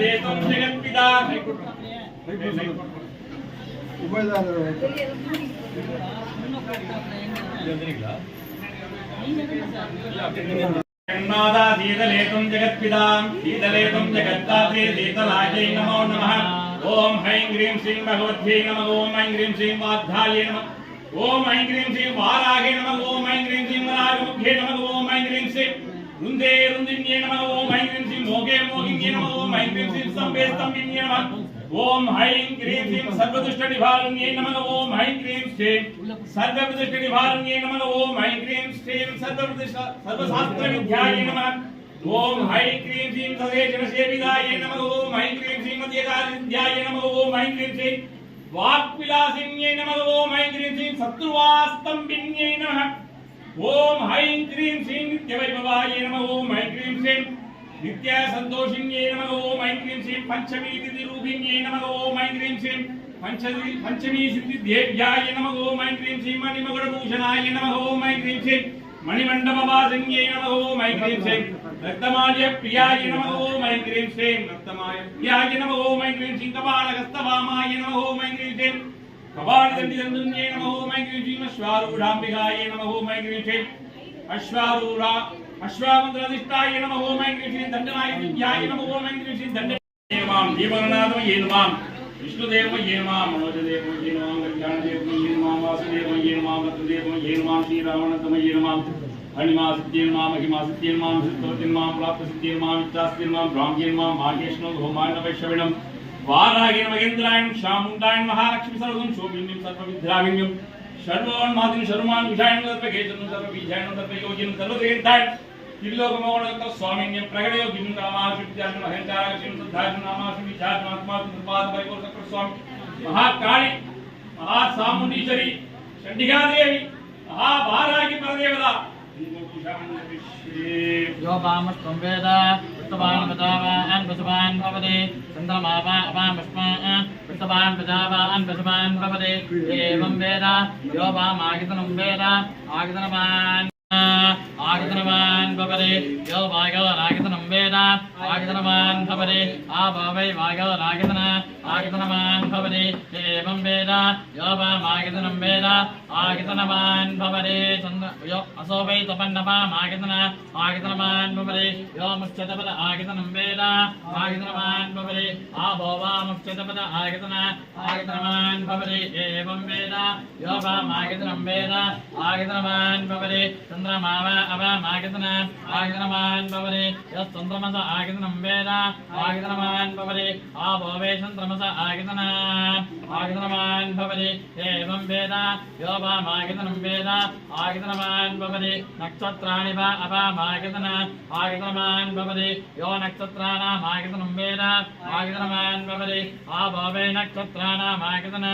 शीतलेतुं जगत्पिता माता शीतलेतुं जगत्पिता शीतलेतुं जगत्तात्रे शीतलायै नमो नमः ओम ऐं ह्रीं श्रीं भगवत्यै नमः ओम ऐं ह्रीं श्रीं वाग्धायै नमः ओम ऐं ह्रीं श्रीं वाराहे नमः ओम ऐं ह्रीं श्रीं वराहमुख्ये नमः ओम ऐं ह्रीं श्रीं रुन्दे रुन्दिन्ये नमः ओम ऐं ह्रीं श्रीं मोगे मोहिन्ये नमः ओम ऐं ह्रीं श्रीं स्तम्भे स्तम्भिन्ये नमः ओम ऐं ह्रीं श्रीं सर्वदुष्टनिवारण्ये नमः ओम ऐं ह्रीं श्रीं सर्वदुष्टनिवारण्ये नमः ओम ऐं ह्रीं श्रीं सर्वशास्त्रविद्यायै नमः ओम ऐं ह्रीं श्रीं सदेशनसेवितायै नमः ओम ऐं ह्रीं श्रीं मध्यकालिन्द्यायै नमः ओम ऐं ह्रीं श्रीं वाक्विलासिन्यै नमः ओम ऐं ह्रीं श्रीं शत्रुवास्तम्भिन्यै नमः ओम ऐं ह्रीं श्रीं नित्यवैभवायै नमः ओम ऐं ह्रीं श्रीं नित्य संतोषिन्यै नमः ओम ऐं ह्रीं श्रीं पंचमी तिथिरूपिण्यै नमः ओम ऐं ह्रीं श्रीं पंचमी सिद्धिदेव्याय नमः ओम ऐं ह्रीं श्रीं मणिमकुटभूषणाय नमः ओम ऐं ह्रीं श्रीं मणिमण्डपवासिन्यै नमः ओम ऐं ह्रीं श्रीं रक्तमाल्य प्रियाय नमः ओम ऐं ह्रीं श्रीं रक्तमाल्य प्रियाय नमः ओम ऐं ह्रीं श्रीं कपालहस्तवामाय नमः ओम ऐं ह्रीं श्रीं कपालदण्डिदण्डन्ये नमः ओम ऐं ह्रीं श्रीं अश्वारूढाम्बिकाय नमः ओम ऐं ह्रीं श्रीं अश्वामन्त्रधिष्ठाय नमः ओम ऐं ह्रीं श्रीं दण्डनायकाय नमः ओम ऐं ह्रीं श्रीं दण्डनाथं जीवननाथमये नमः विष्णुदेवमये नमः मनोजदेवमये नमः कल्याणदेवमये नमः वासुदेवमये नमः भद्रदेवमये नमः श्रीरावणतमये नमः हरिमा सिद्धिये नमः महिमा सिद्धिये नमः सिद्धवती नमः प्राप्त सिद्धिये नमः इच्छास्ति नमः ब्राह्म्ये नमः माहेश्नो होमाय वैश्रविणं वारागे महेन्द्रायण शामुण्डायण महालक्ष्मी सर्वं शोभिन्यं सर्वविद्याविन्यं सर्वोन्मादिं सर्वमान विषायं सर्वकेतनं सर्वबीजायं सर्वयोगिनं सर्वदेवतायं त्रिलोकमोहनक स्वामिन्यं प्रगटयोगिनं नामाश्रित्यान् महेन्द्रायं सिद्धायं नामाश्रि विचारं आत्मात्म कृपाद वैकुंठ स्वामी महाकाली महासामुंडीश्वरी चंडिका देवी महाभारागी परदेवता यो वामस्त्वं वेद उत्तवान् प्रजावान् पशुवान् भवते चन्द्रमावामस्मान् उत्तवान् प्रजावान् पशुवान् भवते एवं वेद यो वामागितनं वेद आगितनवान् भवते यो वागरागितनं वेद आगितनवान् भवते आभावै वागरागितन आगितनवान् भवते एवं वेद यो वामागितनं वेद आगितनवान् भवते यो असो वै तपन्नवामागितन आगितनवान् भवते यो मुच्यतपद आगितनं वेद आगितनवान् भवते आभोवा मुच्यतपद आगितन आगितनवान् भवते एवं वेद यो वामागितनं वेद आगितनवान् भवते चन्द्रमावा अवामागितन आगितनवान् भवते यश्चन्द्रमस आगितनं वेद आगितनवान् भवते आभोवे चन्द्रमस आगितन आगितनवान् भवते एवं वेद यो वामागितनं वेद आगितनवान् भवते नक्षत्राणि वा अवामागितन आगितनवान् भवते यो नक्षत्राणाम् आगितनं वेद आगितनवान् भवते आभोवे नक्षत्राणाम् आगितन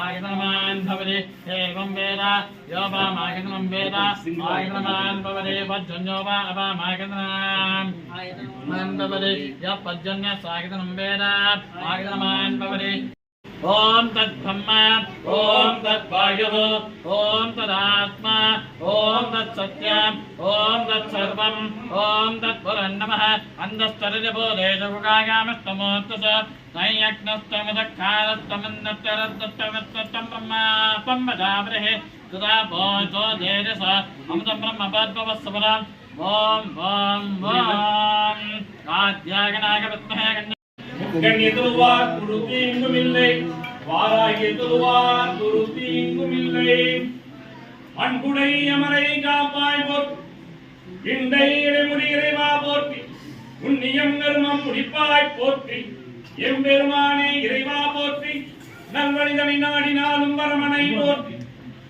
आगितनवान् भवते एवं वेद यो वामागितनं वेद आगितनवान् भवते पर्जन्यो वा अवामागितनाम् भवते यः पर्जन्यः सागितनं वेद आगितनवान् भवते ओम तद्ब्रह्मा ओम तद्वायुः ओम तदात्मा ओम तत्सत्यम् ओम तत्सर्वम् ओम तत्पुरन्नमः अन्धस्तरजबोधेशुगायामस्तमोत्तस नैयज्ञस्तमदक्षारस्तमन्नत्तरत्तमत्तम् ब्रह्मापम्मदावृहे तदा भोजो धेरस अमृतं ब्रह्मपद्भवस्सवरम् ओम ओम ओम आद्यागनागविद्महे கண்ணியத்துவார் குருதி இங்குமில்லை வாராகியத்துவார் குருதி இங்குமில்லை அன்புடை அமரை காப்பாய் போற்றி இண்டை இடைமுடி இறைவா போற்றி புண்ணியம் கர்மம் முடிப்பாய் போற்றி எம்பெருமானே இறைவா போற்றி நல்வழிதனை நாடினாலும் வரமனை போற்றி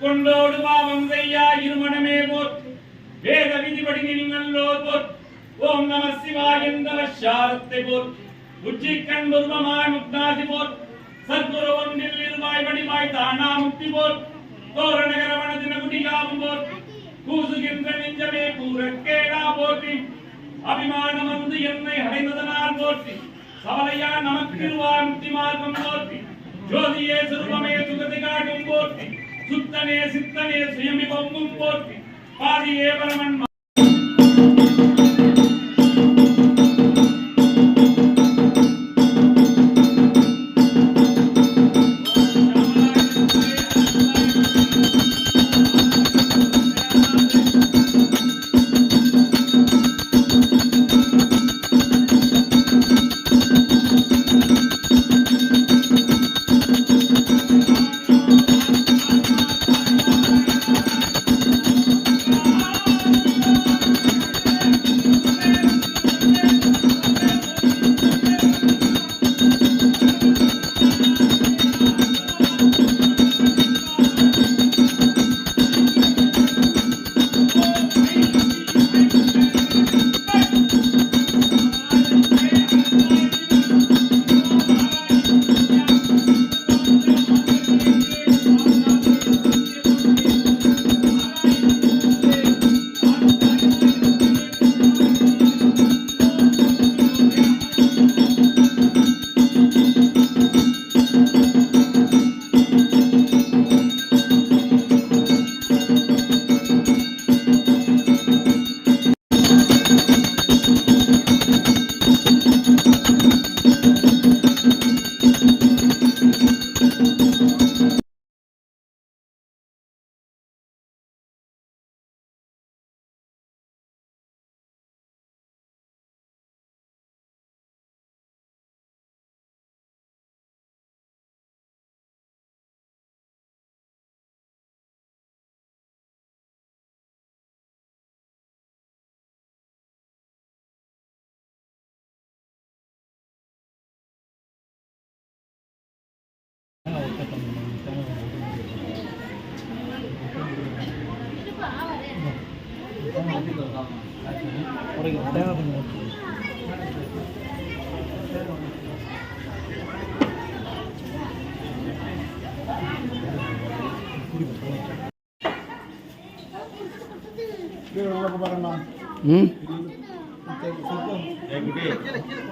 கொண்டோடு பாவம் செய்யா இருமணமே போற்றி வேத விதிபடி நீங்களோர் போற்றி ஓம் நம சிவாய என்ற சாரத்தை போற்றி உச்சிக்கண் துர்வமாய் முக்தாதி போர் சத்குரு ஒன்றில் இருவாய் வடிவாய் தானா முக்தி போர் தோரணகர வனதின குடிகாவும் போர் கூசுகின்ற நெஞ்சமே கூறக்கேடா போற்றி அபிமானம் வந்து என்னை அடைந்ததனால் போற்றி சவலையா நமக்கிருவாய் முக்தி மார்க்கம் போற்றி ஜோதியே சுரூபமே சுகதி காட்டும் போற்றி சுத்தனே சித்தனே சுயமி பொங்கும் போற்றி பாதியே பரமன்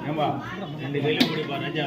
ஏம்பா 2 கையில முடிப்பா ராஜா.